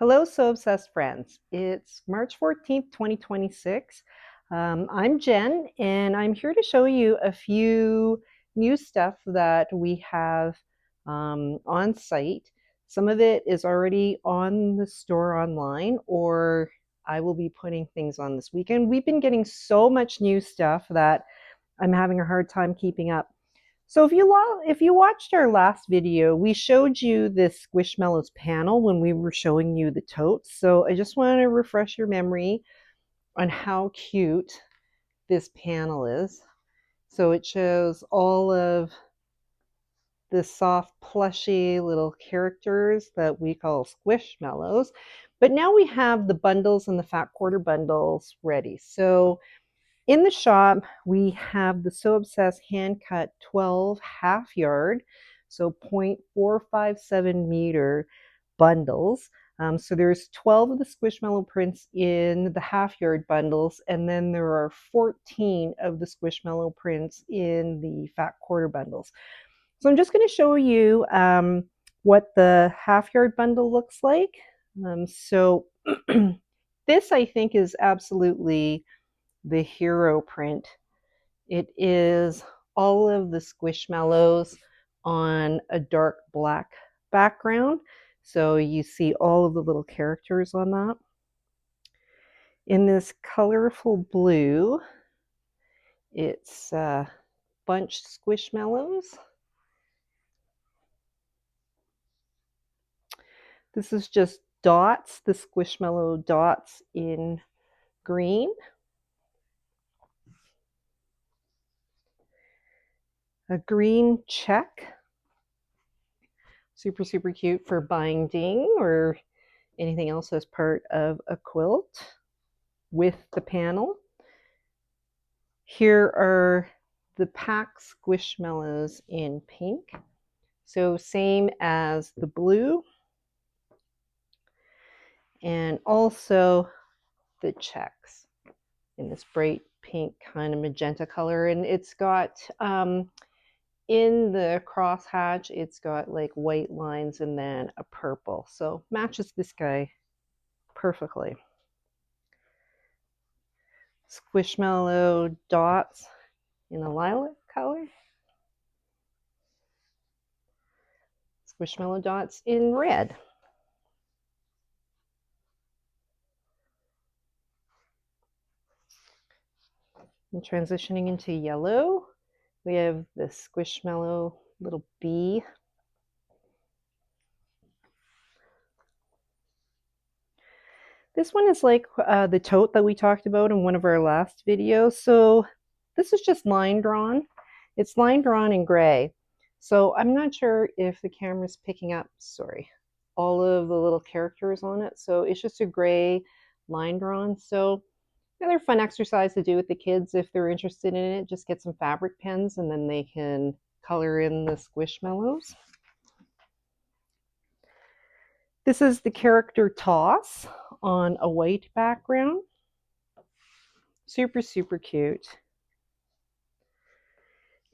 Hello, So Obsessed friends. It's March 14th, 2026. I'm Jen, and I'm here to show you a few new stuff that we have on site. Some of it is already on the store online, or I will be putting things on this weekend. We've been getting so much new stuff that I'm having a hard time keeping up. So if you watched our last video, we showed you this Squishmallows panel when we were showing you the totes. So I just want to refresh your memory on how cute this panel is. So it shows all of the soft, plushy little characters that we call Squishmallows. But now we have the bundles and the fat quarter bundles ready. So in the shop, we have the So Obsessed hand cut 12 half yard, so 0.457 meter bundles. So there's 12 of the Squishmallow prints in the half yard bundles, and then there are 14 of the Squishmallow prints in the fat quarter bundles. So I'm just going to show you what the half yard bundle looks like. So this I think is absolutely the hero print. It is all of the Squishmallows on a dark black background. So you see all of the little characters on that. In this colorful blue, it's bunched Squishmallows. This is just dots, the Squishmallow dots in green. A green check. Super, super cute for binding or anything else as part of a quilt with the panel. Here are the pack Squishmallows in pink. So same as the blue. And also the checks in this bright pink kind of magenta color. And it's got, in the crosshatch, it's got like white lines and then a purple. So matches this guy perfectly. Squishmallow dots in a lilac color. Squishmallow dots in red. And transitioning into yellow, we have the Squishmallow little bee. This one is like the tote that we talked about in one of our last videos. So this is just line drawn. It's line drawn in gray. So I'm not sure if the camera's picking up, sorry, all of the little characters on it. So it's just a gray line drawn. So another fun exercise to do with the kids if they're interested in it. Just get some fabric pens and then they can color in the Squishmallows. This is the character Toss on a white background. Super, super cute.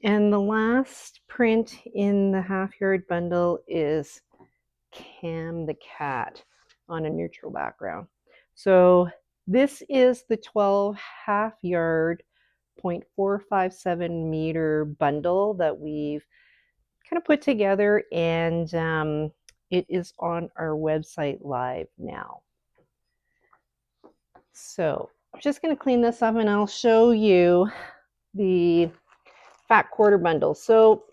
And the last print in the half yard bundle is Cam the cat on a neutral background. So this is the 12 half yard 0.457 meter bundle that we've kind of put together, and it is on our website live now. So I'm just going to clean this up and I'll show you the fat quarter bundle. So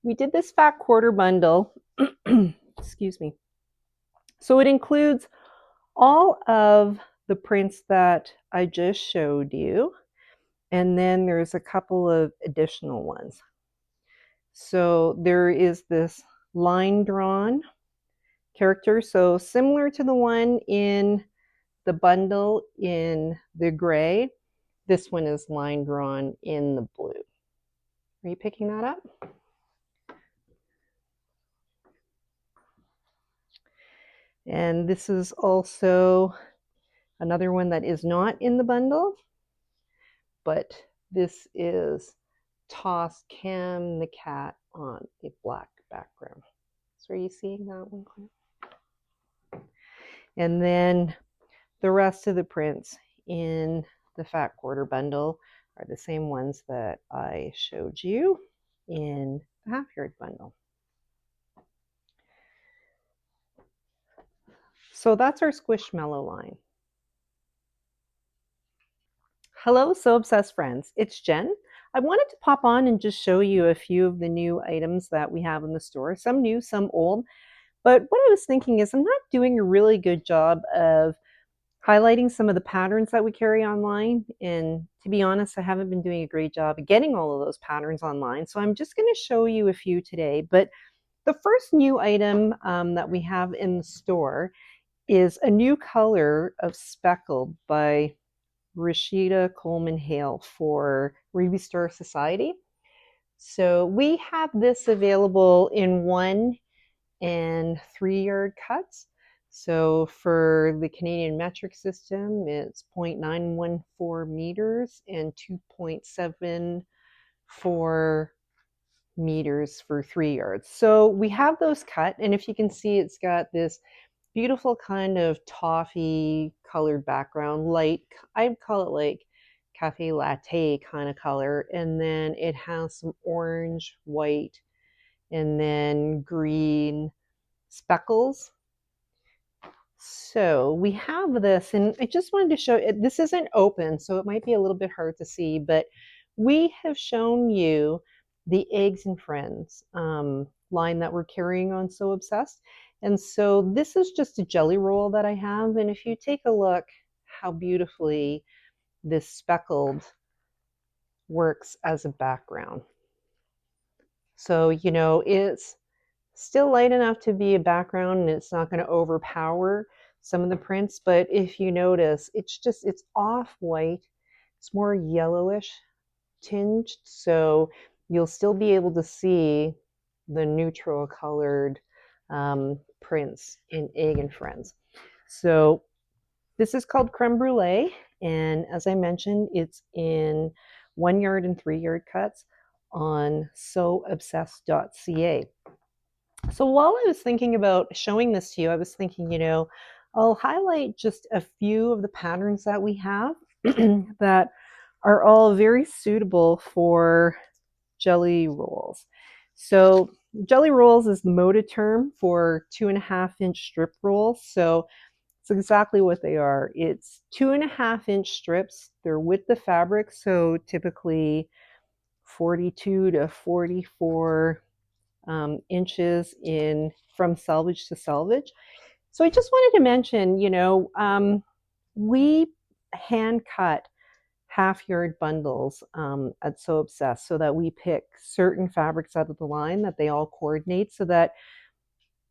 we did this fat quarter bundle, excuse me. So it includes all of the prints that I just showed you, and then there's a couple of additional ones. So there is this line drawn character, so similar to the one in the bundle in the gray, this one is line drawn in the blue. Are you picking that up? And this is also another one that is not in the bundle, but this is Toss Cam the cat on a black background. So are you seeing that one, Claire? And then the rest of the prints in the fat quarter bundle are the same ones that I showed you in the half yard bundle. So that's our Squishmallow line. Hello, Sew Obsessed friends. It's Jen. I wanted to pop on and just show you a few of the new items that we have in the store, some new, some old. But what I was thinking is I'm not doing a really good job of highlighting some of the patterns that we carry online. And to be honest, I haven't been doing a great job of getting all of those patterns online. So I'm just going to show you a few today. But the first new item that we have in the store is a new color of Speckled by Rashida Coleman Hale for Ruby Star Society. So we have this available in 1 and 3 yard cuts. So for the Canadian metric system, it's 0.914 meters and 2.74 meters for 3 yards. So we have those cut, and if you can see, it's got this beautiful kind of toffee colored background, light, I'd call it like cafe latte kind of color, and then it has some orange, white, and then green speckles. So we have this, and I just wanted to show it. This isn't open, so it might be a little bit hard to see, but we have shown you the Eggs and Friends line that we're carrying on Sew Obsessed. And so this is just a jelly roll that I have. And if you take a look how beautifully this speckled works as a background. So, you know, it's still light enough to be a background and it's not going to overpower some of the prints. But if you notice, it's off white. It's more yellowish tinged. So you'll still be able to see the neutral colored prints in Egg and Friends. So this is called Creme Brulee. And as I mentioned, it's in 1 yard and 3 yard cuts on sewobsessed.ca. So while I was thinking about showing this to you, I was thinking, you know, I'll highlight just a few of the patterns that we have that are all very suitable for jelly rolls. So jelly rolls is the moda term for 2.5-inch strip rolls. So it's exactly what they are. It's 2.5-inch strips. They're with the fabric, so typically 42 to 44 inches in from selvage to selvage. So I just wanted to mention, you know, we hand cut half-yard bundles at Sew Obsessed so that we pick certain fabrics out of the line that they all coordinate so that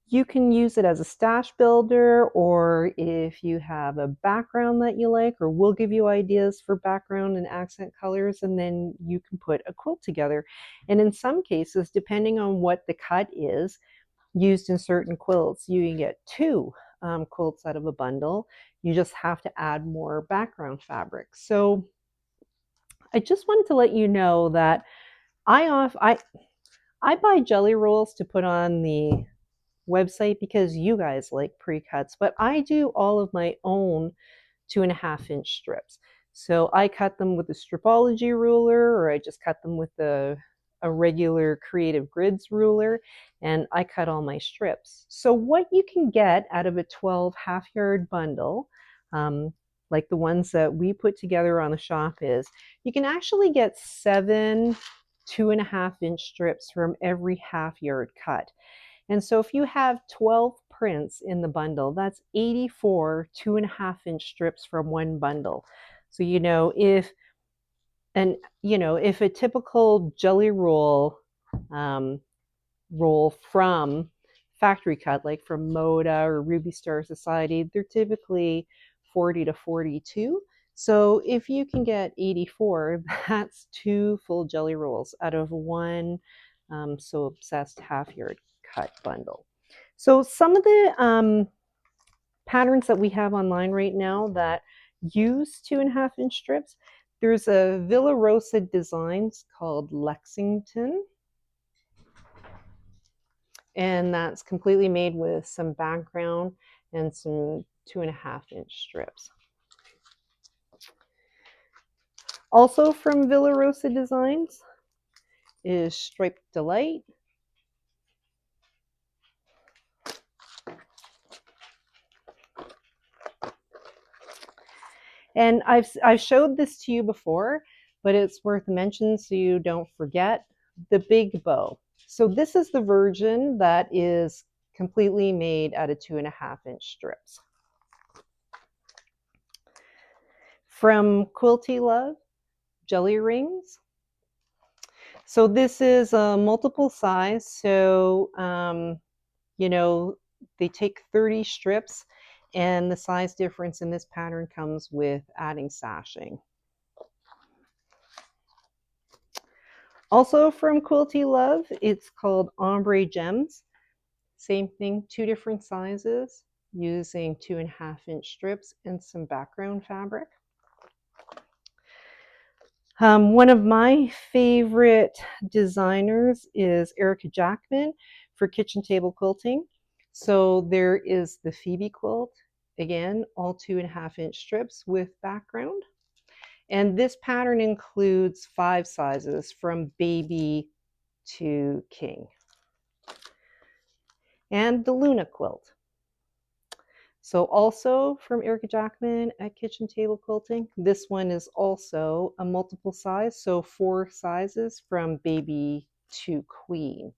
you can use it as a stash builder, or if you have a background that you like, or we'll give you ideas for background and accent colors, and then you can put a quilt together. And in some cases, depending on what the cut is used in certain quilts, you can get 2 quilts out of a bundle. You just have to add more background fabric. So I just wanted to let you know that I buy jelly rolls to put on the website because you guys like pre-cuts, but I do all of my own 2.5-inch strips. So I cut them with a stripology ruler, or I just cut them with a regular Creative Grids ruler, and I cut all my strips. So what you can get out of a 12 half-yard bundle, like the ones that we put together on the shop, is you can actually get 7 2.5-inch strips from every half-yard cut. And so if you have 12 prints in the bundle, that's 84 2.5-inch strips from one bundle. So, you know, if a typical jelly roll roll from factory cut, like from Moda or Ruby Star Society, they're typically 40 to 42. So if you can get 84, that's 2 full jelly rolls out of one Sew Obsessed half-yard cut bundle. So some of the patterns that we have online right now that use 2.5-inch strips, there's a Villa Rosa Designs called Lexington, and that's completely made with some background and some 2.5-inch strips. Also from Villa Rosa Designs is Striped Delight. And I've showed this to you before, but it's worth mentioning so you don't forget the big bow. So this is the version that is completely made out of 2.5-inch strips. From Quilty Love, jelly rings. So this is a multiple size. So, you know, they take 30 strips, and the size difference in this pattern comes with adding sashing. Also from Quilty Love, it's called Ombre Gems. Same thing, 2 different sizes, using 2.5-inch strips and some background fabric. One of my favorite designers is Erica Jackman for kitchen table quilting. So there is the Phoebe quilt, again, all 2.5-inch strips with background. And this pattern includes 5 sizes from baby to king. And the Luna quilt. So also from Erica Jackman at Kitchen Table Quilting. This one is also a multiple size, so 4 sizes from baby to queen.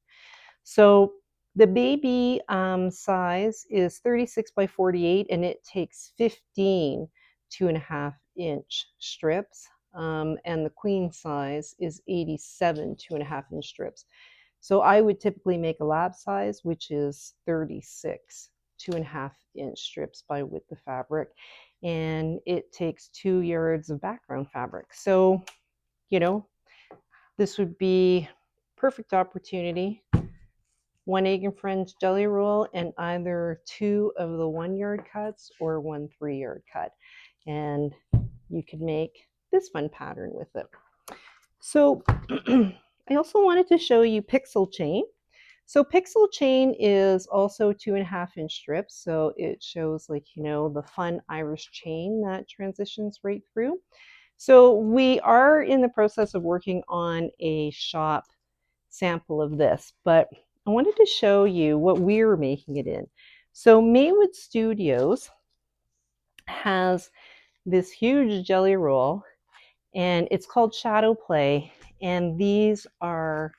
So the baby size is 36 by 48, and it takes 15 2.5-inch strips. And the queen size is 87 2.5-inch strips. So I would typically make a lab size, which is 36 2.5-inch strips by width of fabric, and it takes 2 yards of background fabric. So, you know, this would be perfect opportunity. 1 Egg and Friends jelly roll and either 2 of the 1-yard cuts or 1 3-yard cut, and you could make this fun pattern with it. So I also wanted to show you pixel chain. So pixel chain is also 2.5-inch strips. So it shows, like, you know, the fun Irish chain that transitions right through. So we are in the process of working on a shop sample of this, but I wanted to show you what we're making it in. So Maywood Studios has this huge jelly roll, and it's called Shadow Play, and these are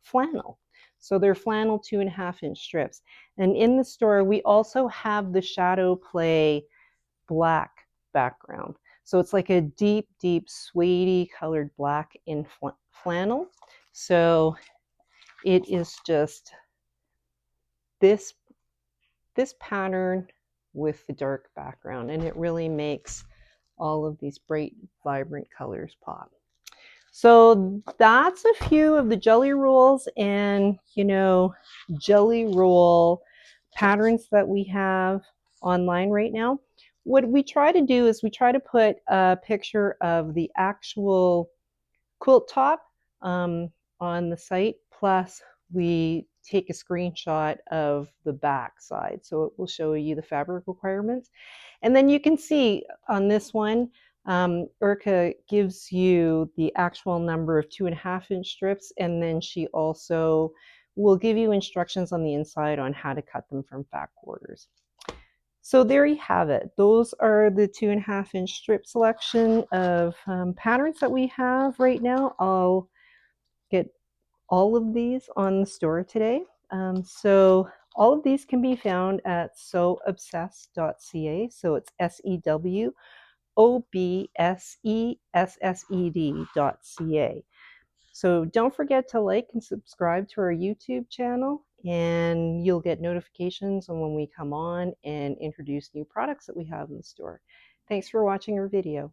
flannel. So they're flannel 2.5-inch strips. And in the store, we also have the Shadow Play black background. So it's like a deep, deep, suede colored black in flannel. So it is just this pattern with the dark background, and it really makes all of these bright, vibrant colors pop. So that's a few of the jelly rolls and, you know, jelly roll patterns that we have online right now. What we try to do is we try to put a picture of the actual quilt top on the site, plus we take a screenshot of the back side, so it will show you the fabric requirements. And then you can see on this one, Erica gives you the actual number of 2.5-inch strips, and then she also will give you instructions on the inside on how to cut them from back quarters. So there you have it. Those are the 2.5-inch strip selection of patterns that we have right now. I'll get all of these on the store today. So all of these can be found at sewobsessed.ca. So it's SEWOBSESSED.ca. So don't forget to like and subscribe to our YouTube channel, and you'll get notifications on when we come on and introduce new products that we have in the store. Thanks for watching our video.